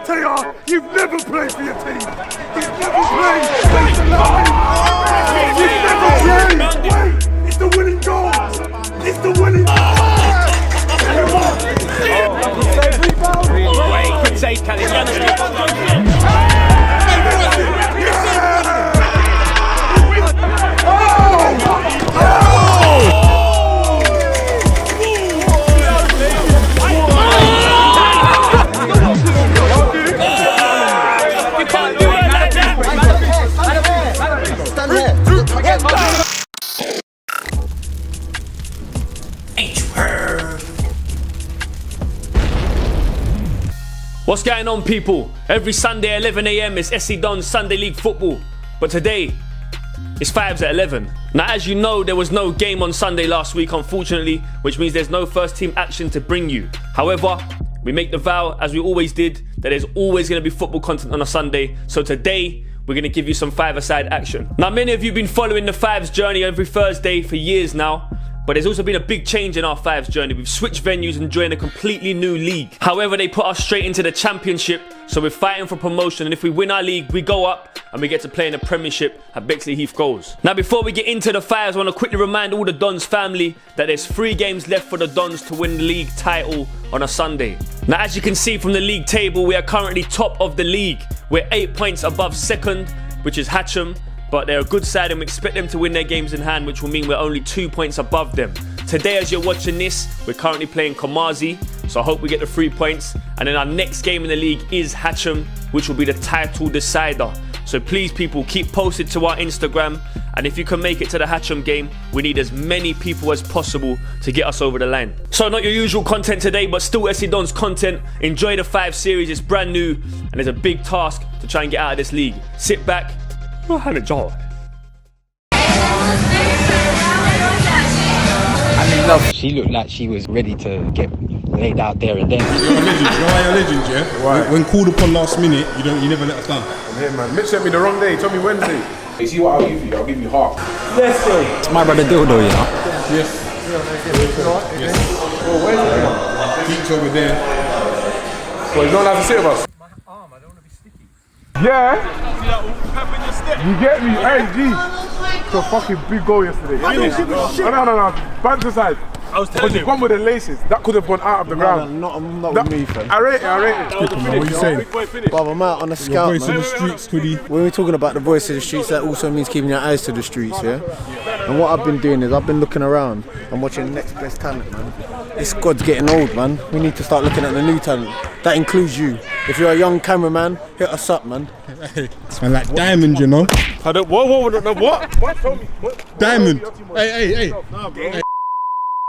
Taya, you've never played for your team. You've never played. That's the line. You've never played. Wait, it's the winning goal. It's the winning goal. Wait, good save, Kelly. What's going on, people? Every Sunday 11 AM is DONS Sunday League football, but today it's 5s at 11. Now, as you know, there was no game on Sunday last week, unfortunately, which means there's no first team action to bring you. However, we make the vow, as we always did, that there's always going to be football content on a Sunday. So today we're going to give you some 5-a-side action. Now, many of you have been following the 5s journey every Thursday for years now, but there's also been a big change in our 5s journey. We've switched venues and joined a completely new league. However, they put us straight into the championship, so we're fighting for promotion, and if we win our league, we go up and we get to play in the Premiership at Bexley Heath Goals. Now, before we get into the 5s, I want to quickly remind all the Dons family that there's 3 games left for the Dons to win the league title on a Sunday. Now, as you can see from the league table, we are currently top of the league. We're 8 points above second, which is Hatcham, but they're a good side and we expect them to win their games in hand, which will mean we're only 2 points above them. Today, as you're watching this, we're currently playing Kamazi, so I hope we get the 3 points. And then our next game in the league is Hatcham, which will be the title decider. So please, people, keep posted to our Instagram, and if you can make it to the Hatcham game, we need as many people as possible to get us over the line. So not your usual content today, but still DONS content. Enjoy the 5 series, it's brand new, and there's a big task to try and get out of this league. Sit back, have a job. She looked like she was ready to get laid out there and then. You're a legend, you know why you're a legend, yeah? Right. When called upon last minute, you never let us down. I'm here, man. Mitch sent me the wrong day, he told me Wednesday. You see what I'll give you? I'll give you half. Yes, sir. It's my brother Dildo, you know? Yes. Yes. Oh, where's it? Geeks over there. Well, he's not allowed to sit with us. My arm, I don't want to be sticky. Yeah? You get me? Hey, G. It's a fucking big goal yesterday. No. Banter side. I was telling you. Because one with the laces, that could have gone out of the ground. Not with me, fam. I rate it. What are you saying? Brother, I'm out on the scout, Voice man. of the streets, Hoodie. When we're talking about the voice of the streets, that also means keeping your eyes to the streets, yeah? And what I've been doing is I've been looking around and watching the next best talent, man. This squad's getting old, man. We need to start looking at the new talent. That includes you. If you're a young cameraman, hit us up, man. Hey, man, like Diamond, you know? I don't. What? What? Tell me. What? Diamond. Hey. Nah, bro. Hey.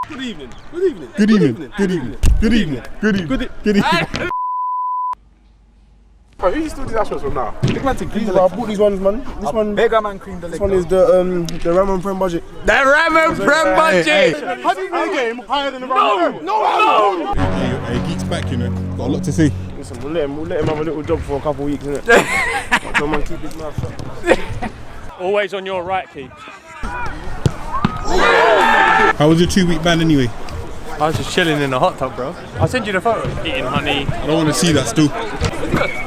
Good evening. Who you still these ashos from now? I bought these ones, man. This one, Mega Man cream the leg. this one is the Ramon Prem budget. The Ramon Prem budget! How do you game higher than the Ramon Prem? No! Hey, Geeks back, you know? Got a lot to say. Listen, we'll let him have a little job for a couple of weeks, innit? Come on, keep his mouth shut. Always on your right, Keith. How was your 2-week ban anyway? I was just chilling in the hot tub, bro. I'll send you the photo. Eating honey. I don't want to see that still.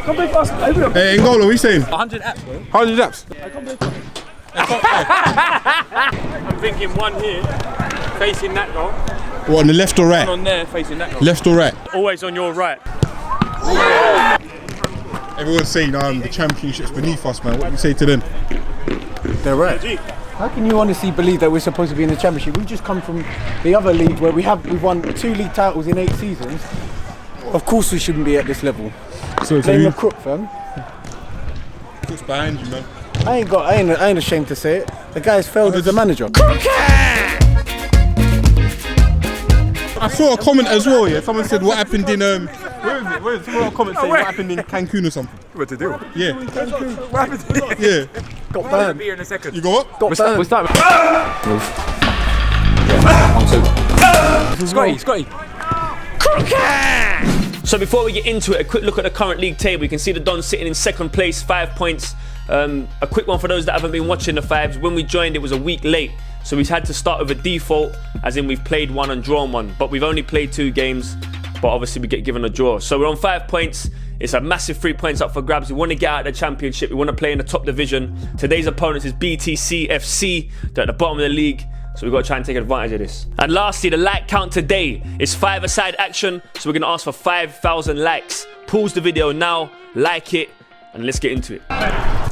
Come play for us. Hey, N'Golo, what are you saying? 100 apps, bro. 100 apps. I'm thinking one here, facing that goal. What, on the left or right? One on there, facing that goal. Left or right? Always on your right. Everyone's saying the championship's beneath us, man. What do you say to them? They're right. How can you honestly believe that we're supposed to be in the championship? We've just come from the other league where we've won 2 league titles in 8 seasons. Of course we shouldn't be at this level. So Blame the crook, fam. Crook's behind you, man. I ain't ashamed to say it. The guy's failed as a manager. I saw a comment as well, yeah. Someone said what happened in Where is it? Someone got a comment saying what happened in Cancun or something. What to do? Yeah. What happened? Yeah. Got banned. Beer in a second. You go what? Got banned. What's that? Scotty. So before we get into it, a quick look at the current league table. You can see the Dons sitting in second place, 5 points. A quick one for those that haven't been watching the 5s. When we joined, it was a week late, so we've had to start with a default, as in we've played 1 and drawn 1, but we've only played 2 games, but obviously we get given a draw. So we're on 5 points. It's a massive 3 points up for grabs. We want to get out of the championship. We want to play in the top division. Today's opponent is BTC FC. They're at the bottom of the league. So we've got to try and take advantage of this. And lastly, the like count today is 5-a-side action. So we're going to ask for 5,000 likes. Pause the video now, like it, and let's get into it.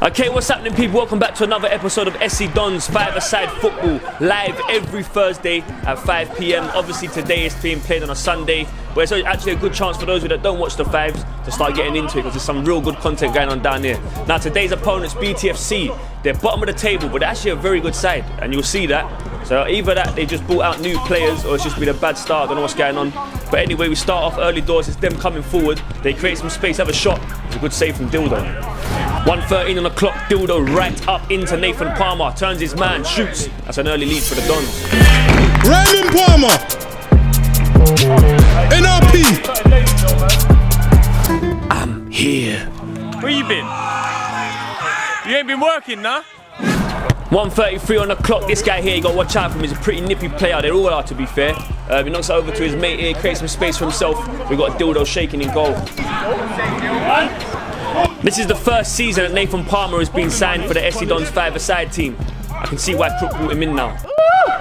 Okay, what's happening, people? Welcome back to another episode of SC Don's 5-a-side football, live every Thursday at 5 p.m. Obviously, today it's being played on a Sunday, but it's actually a good chance for those of you that don't watch the fives to start getting into it, because there's some real good content going on down here. Now, today's opponents, BTFC, they're bottom of the table, but they're actually a very good side, and you'll see that. So either that they just brought out new players, or it's just been a bad start. I don't know what's going on. But anyway, we start off early doors. It's them coming forward. They create some space, have a shot. It's a good save from Dildo. 1:13 on the clock. Dildo right up into Nathan Palmer. Turns his man, shoots. That's an early lead for the Dons. Raymond Palmer. NRP. I'm here. Where you been? You ain't been working, nah? 1:33 on the clock. This guy here, you got to watch out for him. He's a pretty nippy player. They all are, to be fair. He knocks it over to his mate here, creates some space for himself. We've got Dildo shaking in goal. This is the first season that Nathan Palmer has been signed for the SC Don's 5-a-side team. I can see why Crook brought him in now.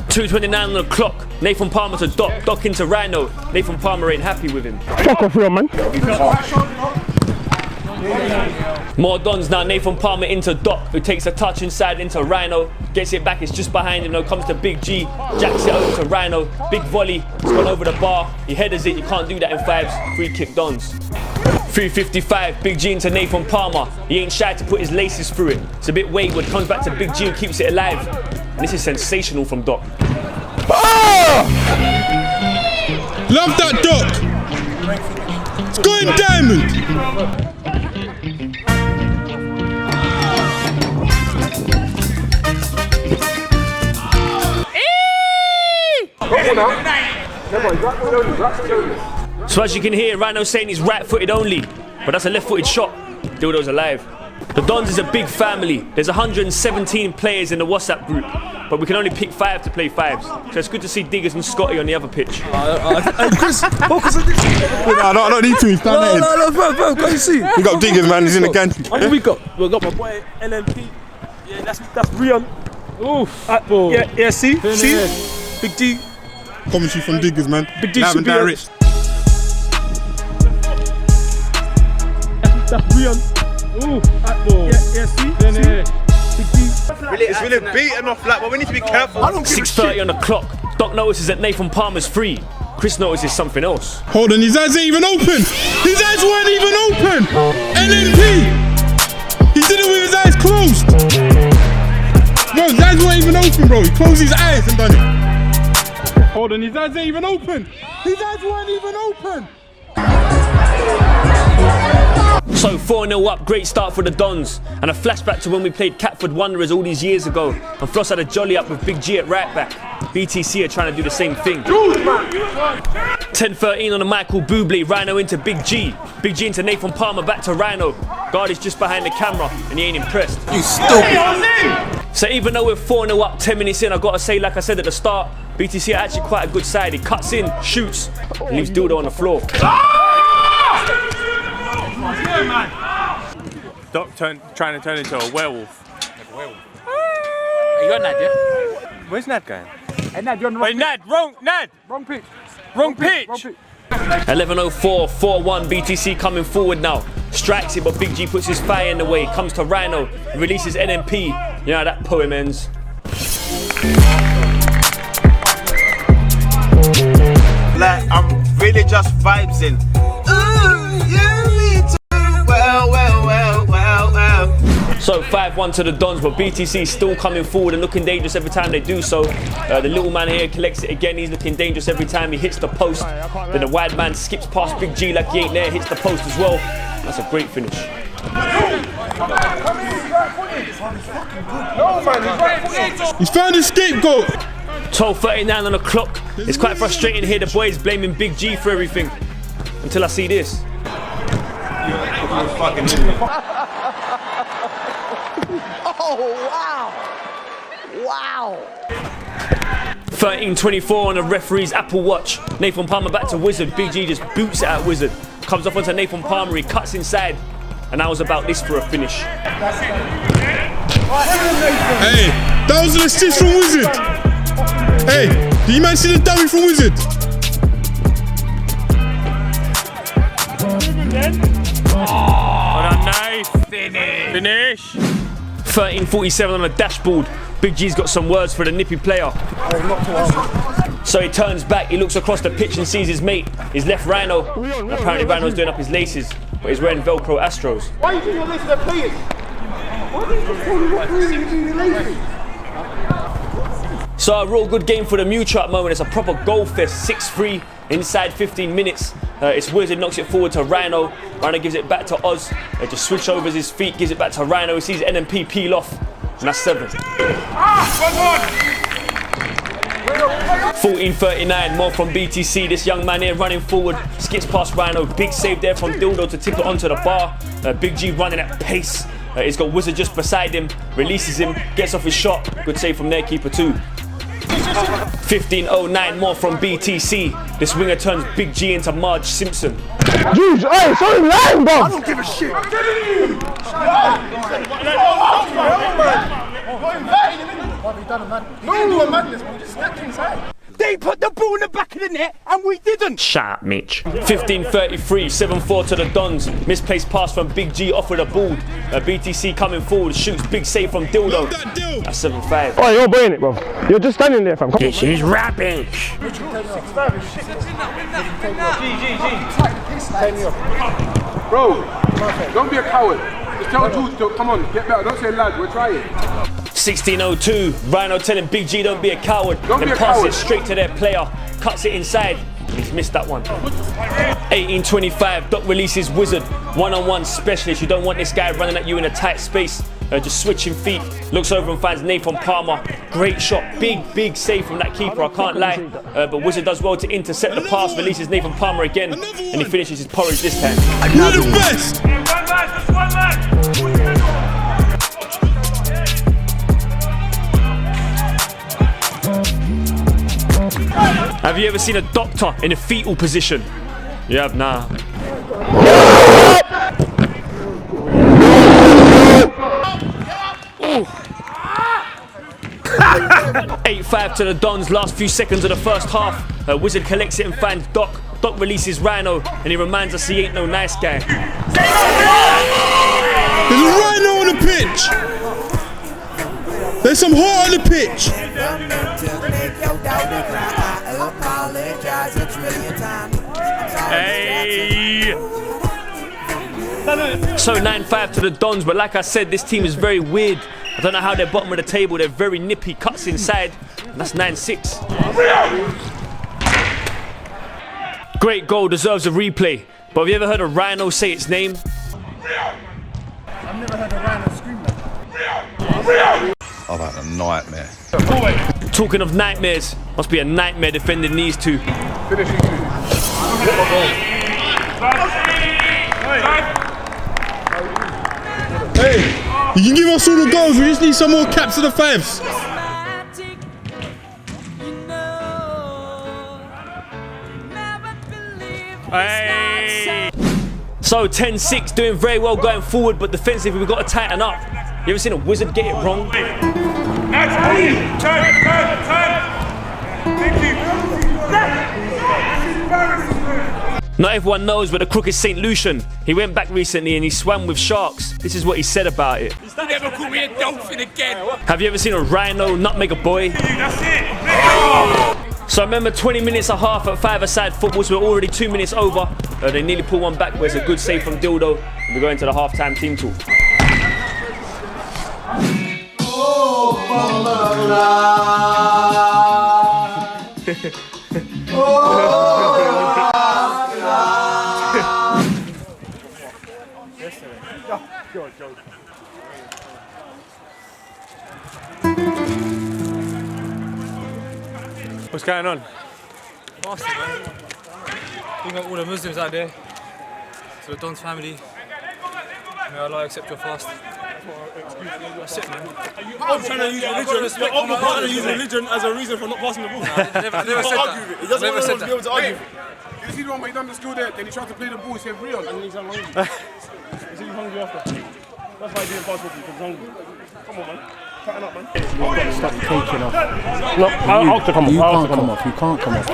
2:29 on the clock. Nathan Palmer to Doc. Doc into Rhino. Nathan Palmer ain't happy with him. Fuck off, real man. More Dons now. Nathan Palmer into Doc, who takes a touch inside into Rhino. Gets it back, it's just behind him. Now comes to Big G. Jacks it over to Rhino. Big volley. It's gone over the bar. He headers it. You can't do that in fives. Free kick Dons. 3:55. Big G into Nathan Palmer. He ain't shy to put his laces through it. It's a bit wayward. Comes back to Big G and keeps it alive. And this is sensational from Doc. Oh! Love that, Doc. It's going diamond. So as you can hear, Rhino saying he's right-footed only, but that's a left-footed shot. Dildo's alive. The Dons is a big family. There's 117 players in the WhatsApp group, but we can only pick 5 to play fives. So it's good to see Diggers and Scotty on the other pitch. Chris, focus on this. I don't need to. He's down there. No, bro, can't you see? We got Diggers, man. He's in the gantry. Who we got my boy LNP. Yeah, that's Rion. Oof. Yeah, see? Big D. Commentary from Diggers, man. Big D Live should and be direct. That's Rion. Ooh, yeah, see? Big D. It's really beaten off like, but we need to be careful. 6:30 on the clock. Doc notices that Nathan Palmer's free. Chris notices something else. Hold on, his eyes ain't even open. His eyes weren't even open. LNP. He did it with his eyes closed. Bro, his eyes weren't even open, bro. He closed his eyes and done it. Hold on, his eyes ain't even open. His eyes weren't even open. So 4-0 up, great start for the Dons. And a flashback to when we played Catford Wanderers all these years ago. And Floss had a jolly up with Big G at right back. BTC are trying to do the same thing. 10:13 on the Michael Bublé. Rhino into Big G. Big G into Nathan Palmer, back to Rhino. Guard is just behind the camera and he ain't impressed. You stupid. So even though we're 4-0 up 10 minutes in, I've got to say, like I said at the start, BTC are actually quite a good side. He cuts in, shoots, and leaves Dildo on the floor. Doc trying to turn into a werewolf. You got Nad, yeah? Where's Nad going? Hey, Nad, you're on the Wait, Nad, wrong pitch. Wrong pitch. 11:04, 4-1, BTC coming forward now. Strikes it, but Big G puts his fire in the way. Comes to Rhino, releases NMP. You know how that poem ends. Like, I'm really just vibes-ing. So 5-1 to the Dons, but BTC still coming forward and looking dangerous every time they do so. The little man here collects it again. He's looking dangerous every time he hits the post. Then the wide man skips past Big G like he ain't there, hits the post as well. That's a great finish. He's found his scapegoat. 12:39 on the clock. It's quite frustrating here. The boys blaming Big G for everything. Until I see this. Oh, wow. Wow. 13:24 on the referee's Apple Watch. Nathan Palmer back to Wizard. Big G just boots it at Wizard. Comes off onto Nathan Palmer, he cuts inside. And I was about this for a finish. Hey, that was an assist from Wizard. Hey, did you man see the dummy from Wizard? Oh, nice. Finish. 13:47 on the dashboard. Big G's got some words for the nippy player. So he turns back, he looks across the pitch and sees his mate, his left Rhino. Apparently Rhino's doing up his laces, but he's wearing Velcro Astros. Why are you doing your laces? They're players. Why did you tell me what you're doing your laces? So a real good game for the Mew Truck moment. It's a proper goal fest, 6-3 inside 15 minutes. It's Wizard knocks it forward to Rhino. Rhino gives it back to Oz. Just switch overs his feet, gives it back to Rhino. He sees NMP peel off, and that's 7. 14:39, more from BTC. This young man here running forward, skips past Rhino. Big save there from Dildo to tip it onto the bar. Big G running at pace. He's got Wizard just beside him, releases him, gets off his shot. Good save from their keeper too. 15:09, more from BTC. This winger turns Big G into Marge Simpson. Juice, hey, sorry, lying, bro. I don't give a shit. They put the ball in the back of the net and we didn't. Shut up, Mitch. 15:33, 7-4 to the Dons. Misplaced pass from Big G off with a ball. BTC coming forward, shoots, big save from Dildo. That's 7-5. Oh, you're bringing it, bro. You're just standing there, fam. This is rubbish. Bro, don't be a coward. Just tell Jules to come on, get better. Don't say lads, we're trying. 16:02, Rhino telling Big G don't be a coward. Don't then be a pass coward. it straight to their player. Cuts it inside. He's missed that one. 18:25, Doc releases Wizard. One-on-one specialist. You don't want this guy running at you in a tight space. Just switching feet. Looks over and finds Nathan Palmer. Great shot. Big save from that keeper, I can't lie. But Wizard does well to intercept the pass. Releases Nathan Palmer again. And he finishes his porridge this time. You're the best. Have you ever seen a doctor in a fetal position? You have now. 8-5 to the Dons, last few seconds of the first half. Wizard collects it and finds Doc. Doc releases Rhino, and he reminds us he ain't no nice guy. There's a Rhino on the pitch. There's some heart on the pitch. Hey! So 9-5 to the Dons, but like I said, this team is very weird. I don't know how they're bottom of the table. They're very nippy, cuts inside, and that's 9-6. Great goal, deserves a replay. But have you ever heard a Rhino say its name? I've never heard a Rhino scream that. I've had a nightmare. Talking of nightmares, must be a nightmare defending these two. Hey, you can give us all the goals. We just need some more caps of the 5s. Hey. So 10-6, doing very well going forward, but defensively we've got to tighten up. You ever seen a Wizard get it wrong? Not everyone knows, but the crook is St. Lucian. He went back recently and he swam with sharks. This is what he said about it. Never call me a dolphin again. Have you ever seen a rhino nutmeg a boy? That's it. So I remember 20 minutes a half at 5-a-side football, so we're already 2 minutes over. They nearly pull one back, but it's a good save from Dildo. We go into the half-time team talk. What's going on? Fasting, man. Bring up all the Muslims out there. To the Dons family. May Allah accept your fast. That's it, man. I'm trying to use religion. I'm trying to use religion as a reason for not passing the ball. Never said that. He doesn't want to be able to argue. see the one where he done the skill there, then he tried to play the ball, he said Rion, and he's hungry. He said he's hungry after. That's why he didn't pass football, because he's hungry. Come on, man. Tighten up, man. You've got to stop taking off. No, I'll have to come off. You can't come off. You can't come off.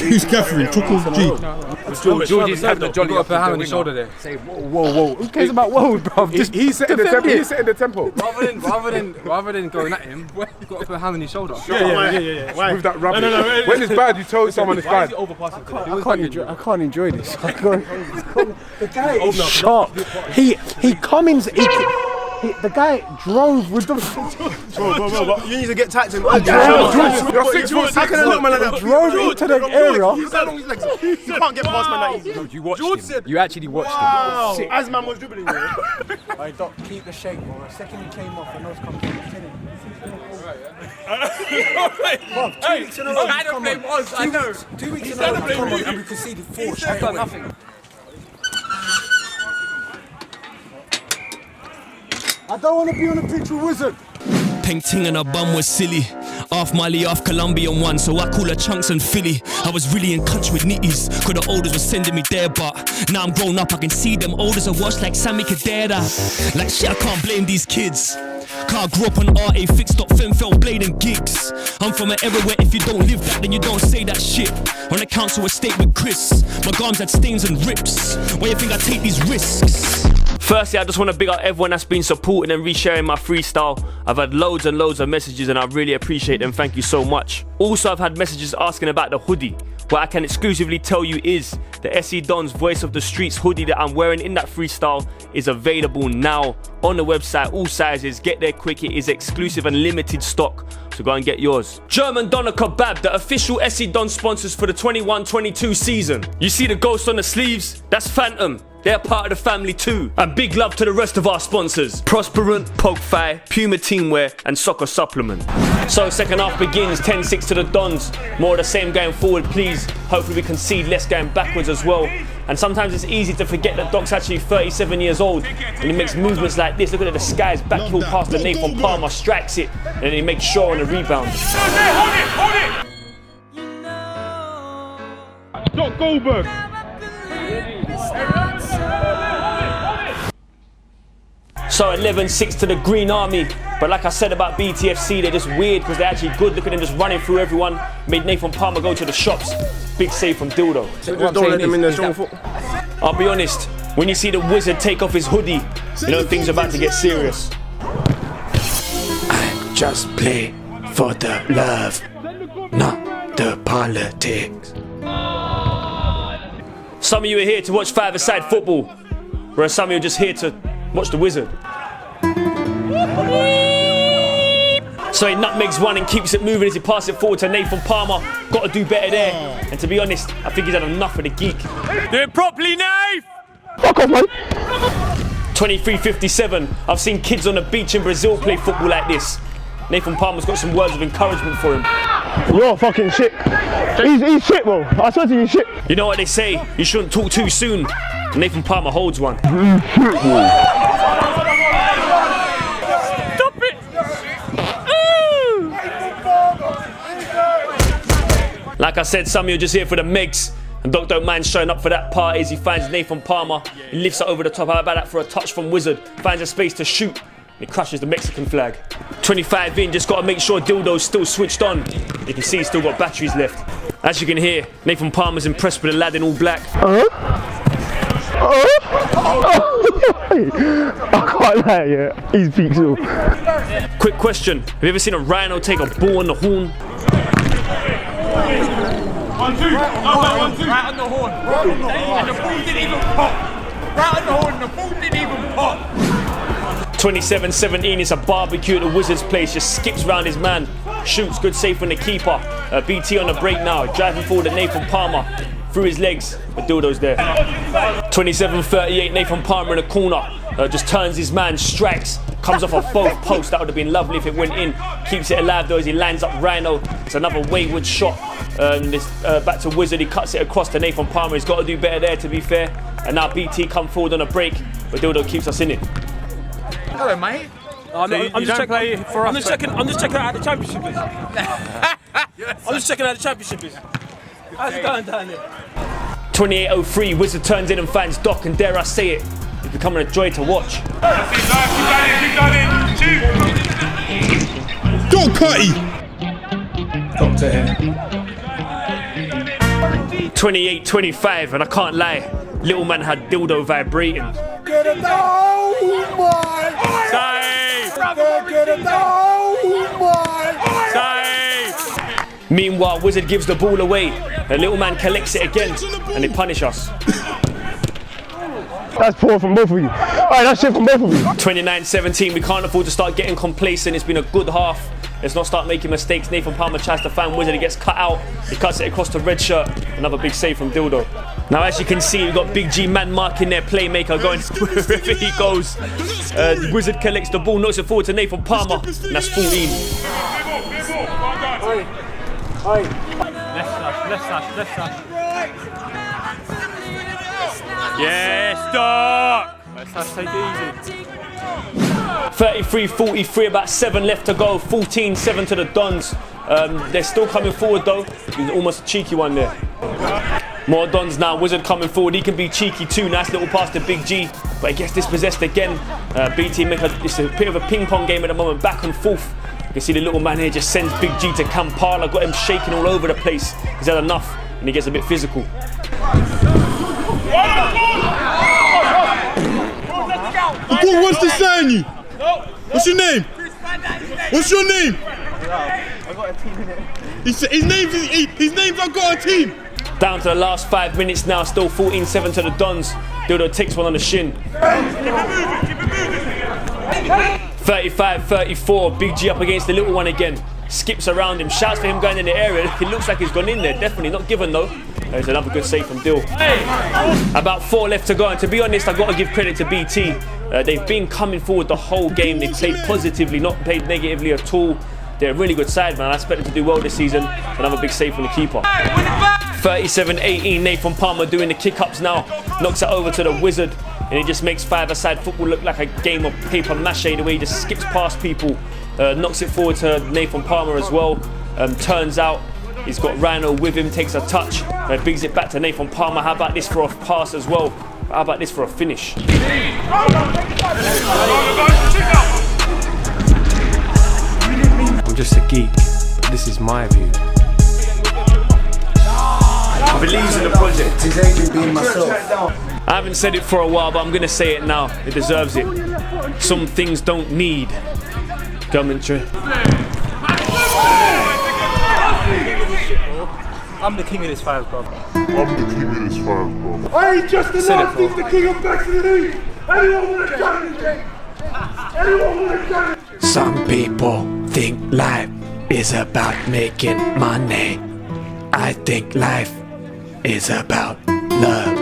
Who's gaffering? Chuckles G. George is having a jolly. Got to put a hand on his shoulder there. Say whoa. Who cares about whoa, bro? He's setting the tempo. Rather than going at him, you've got to put a hand on his shoulder. Yeah. Why? With that rubbish. No. When it's bad, you tell someone it's bad. I can't enjoy this. The guy is sharp. He comes. The guy drove with the. Bro, you need to get tapped in. You're 6'4". How can I look man like that? Drove into the area. You can't get past man that easy. You watched him. You actually watched him. As man was dribbling. Hey, Doc, keep the shape, bro. The second he came off, the nose comes in. Hey, 2 weeks in a row. I know. 2 weeks in a row, come on, and we conceded 4 straight away. Nothing. I don't want to be on a pitch with Wizard. Pink ting and her bum was silly. Half Mali, half Colombian one, so I call her chunks and Philly. I was really in touch with nitties, cause the olders were sending me there, but now I'm grown up, I can see them olders are washed like Sammy Kadera. Like shit, I can't blame these kids. Car grew up on RA, fixed up Femfell blade and gigs. I'm from an era where if you don't live that, then you don't say that shit. On the council estate with Chris, my gums had stains and rips. Why you think I take these risks? Firstly, I just want to big up everyone that's been supporting and resharing my freestyle. I've had loads and loads of messages and I really appreciate them. Thank you so much. Also, I've had messages asking about the hoodie. What I can exclusively tell you is the SE DONS Voice of the Streets hoodie that I'm wearing in that freestyle is available now on the website, all sizes. Get there quick, it is exclusive and limited stock, so go and get yours. German Doner Kebab, the official SE DONS sponsors for the 21-22 season. You see the ghost on the sleeves? That's Phantom. They're part of the family too. And big love to the rest of our sponsors. Prosperant, POGFI, Puma Teamwear and Soccer Supplement. So second half begins, 10-6 to the Dons. More of the same going forward, please. Hopefully we concede less going backwards as well. And sometimes it's easy to forget that Doc's actually 37 years old and he makes movements like this. Look at the skies, back heel past the Nathan Palmer, strikes it, and then he makes sure on the rebound. Hold it! Doc Goldberg! So 11-6 to the Green Army. But like I said about BTFC, they're just weird because they're actually good. Look at them just running through everyone. Made Nathan Palmer go to the shops. Big save from Dildo. Just don't let them in their strong foot. I'll be honest, when you see the Wizard take off his hoodie, you know things are about to get serious. I just play for the love, not the politics. Some of you are here to watch 5-a-side football, whereas some of you are just here to watch the Wizard. So he nutmegs one and keeps it moving as he passes it forward to Nathan Palmer. Got to do better there. And to be honest, I think he's had enough of the geek. Do it properly, Nate! Fuck off, man. 23-57. I've seen kids on the beach in Brazil play football like this. Nathan Palmer's got some words of encouragement for him. You're fucking shit. He's shit, bro. I swear to you, he's shit. You know what they say? You shouldn't talk too soon. Nathan Palmer holds one. Stop it! Like I said, some of you are just here for the Megs. And Doc don't mind showing up for that part as he finds Nathan Palmer. He lifts it over the top. How about that for a touch from Wizard? Finds a space to shoot. He crushes the Mexican flag. 25 in, just got to make sure Dildo's still switched on. You can see he's still got batteries left. As you can hear, Nathan Palmer's impressed with the lad in all black. I can't lie, yeah. He's peak still. Quick question, have you ever seen a rhino take a ball on the horn? 1-2. Right on the horn. And the ball didn't even pop. Right on the horn, the ball didn't even pop. 27-17, it's a barbecue at the Wizard's place, just skips round his man, shoots, good save from the keeper. BT on the break now, driving forward at Nathan Palmer, through his legs, but Dildo's there. 27-38, Nathan Palmer in the corner, just turns his man, strikes, comes off of both posts. That would have been lovely if it went in. Keeps it alive though as he lands up Rhino. It's another wayward shot. Back to Wizard, he cuts it across to Nathan Palmer. He's got to do better there, to be fair. And now BT come forward on a break, but Dildo keeps us in it. Hello, mate. I'm just checking out the championship is. I'm just checking out the championship is. How's it going down there? 28:03, Wizard turns in and finds Doc, and dare I say it, it's becoming a joy to watch. Don't Cutty! Doctor here. 28:25, and I can't lie, little man had dildo vibrating. Get it down! Oh my! Get it down! Oh my! Meanwhile, Wizard gives the ball away, and little man collects it again, and they punish us. That's poor from both of you. Alright, that's shit from both of you. 29-17, we can't afford to start getting complacent. It's been a good half. Let's not start making mistakes. Nathan Palmer tries to find Wizard. He gets cut out. He cuts it across the red shirt. Another big save from Dildo. Now, as you can see, we've got Big G man marking their playmaker going wherever he goes. Wizard collects the ball, knocks it forward to Nathan Palmer, and that's 14. Left slash. Yes, Doc! Left slash, take it easy. 33-43, about 7 left to go. 14-7 to the Dons. They're still coming forward though. There's almost a cheeky one there. More Dons now. Wizard coming forward. He can be cheeky too. Nice little pass to Big G, but he gets dispossessed again. BT it's a bit of a ping pong game at the moment, back and forth. You can see the little man here just sends Big G to Kampala, got him shaking all over the place. He's had enough, and he gets a bit physical. What's to sign you? What's your name? What's your name? I got a team in it. His name's I got a team. Down to the last 5 minutes now, still 14-7 to the Dons. Dildo takes one on the shin. 35-34, Big G up against the little one again. Skips around him, shouts for him going in the area. It looks like he's gone in there, definitely not given though. There's another good save from Dill. About 4 left to go, and to be honest, I've got to give credit to BT. They've been coming forward the whole game. They've played positively, not played negatively at all. They're a really good side, man. I expect them to do well this season. Another big save from the keeper. 37-18, Nathan Palmer doing the kick-ups now. Knocks it over to the Wizard, and it just makes 5-a-side football look like a game of paper mache, the way he just skips past people. Knocks it forward to Nathan Palmer as well. Turns out he's got Rhino with him, takes a touch, bigs it back to Nathan Palmer. How about this for a pass as well? How about this for a finish? I'm just a geek. This is my view. He believes in the project. His agent being myself. I haven't said it for a while, but I'm gonna say it now. It deserves it. Some things don't need commentary. I'm the king of this five, bro. I ain't just announced he's the king of back to the league. Anyone want to challenge me? Anyone want to challenge me? Some people think life is about making money. I think life is about love.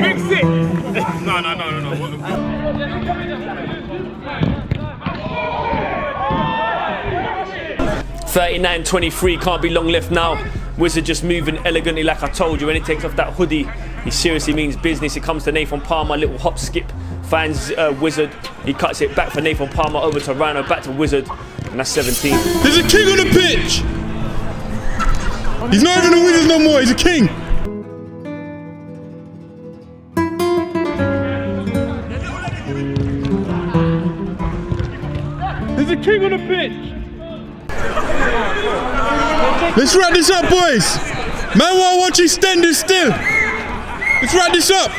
Mix it! No. 39-23, can't be long left now. Wizard just moving elegantly like I told you. When he takes off that hoodie, he seriously means business. It comes to Nathan Palmer, little hop skip, finds Wizard. He cuts it back for Nathan Palmer, over to Rhino, back to Wizard, and that's 17. There's a king on the pitch. He's not even a Wizard no more, he's a king. There's a king on the pitch. Let's wrap this up, boys. Man, while watching standing still. Let's wrap this up.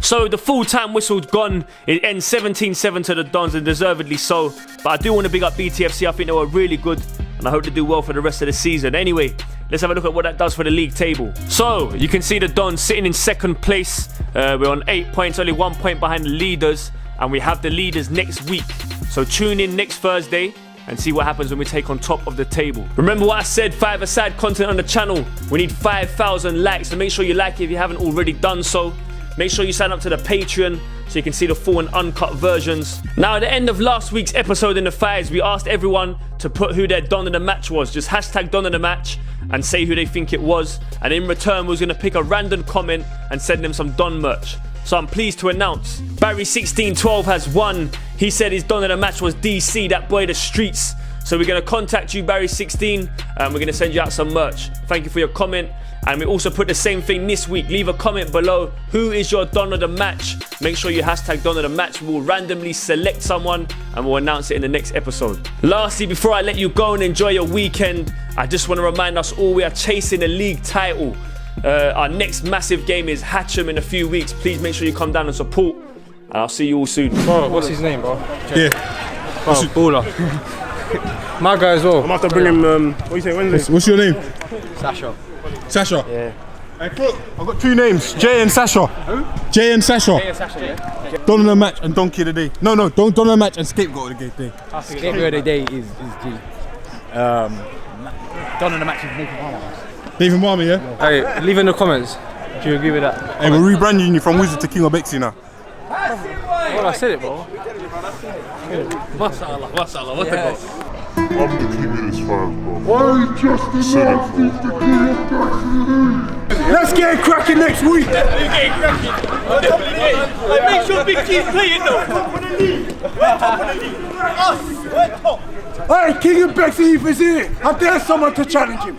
So the full-time whistle's gone. It ends 17-7 to the Dons, and deservedly so. But I do want to big up BTFC. I think they were really good, and I hope they do well for the rest of the season. Anyway, let's have a look at what that does for the league table. So you can see the Dons sitting in second place. We're on 8 points, only 1 point behind the leaders, and we have the leaders next week. So tune in next Thursday and see what happens when we take on top of the table. Remember what I said, 5-a-side content on the channel. We need 5,000 likes, so make sure you like it if you haven't already done so. Make sure you sign up to the Patreon so you can see the full and uncut versions. Now, at the end of last week's episode in the Fives, we asked everyone to put who their Don of the Match was. Just hashtag Don of the Match and say who they think it was. And in return, we was gonna pick a random comment and send them some Don merch. So I'm pleased to announce Barry1612 has won. He said his Don of the Match was DC, that boy the streets. So we're going to contact you, Barry16, and we're going to send you out some merch. Thank you for your comment. And we also put the same thing this week. Leave a comment below. Who is your Don of the Match? Make sure you hashtag Don of the Match. We will randomly select someone and we'll announce it in the next episode. Lastly, before I let you go and enjoy your weekend, I just want to remind us all we are chasing a league title. Our next massive game is Hatcham in a few weeks. Please make sure you come down and support. And I'll see you all soon. Bro, what's his name, bro? Yeah. Bro, baller. My guy as well. I'm gonna have to bring him, what do you say, Wednesday? What's your name? Sasha. Sasha? Yeah. Hey, Crook, I've got 2 names, Jay and Sasha. Who? Jay and Sasha. Jay and Sasha, yeah. Don of the Match and Donkey of the Day. No, Don of the Match and Scapegoat of the Day. Scapegoat of the Day is G. Don of the Match is Nathan Palmer. Nathan Palmer, yeah? Hey, leave in the comments. Do you agree with that? Hey, we're rebranding you from Wizard to King of Bexy now. Well, I said it, bro. Mashallah, mashallah, what the goal? I'm the king of this five, bro. I ain't just enough, he's the king of Bexy. Let's get it cracking next week. Make sure Big T's playing though. Hey, King of Bexy is here. I dare someone to challenge him.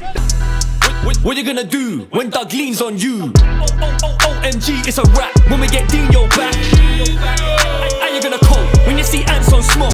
What you gonna do when Doug leans on you? OMG, it's a rap. When we get Dino back, are you gonna cope when you see ants on smoke?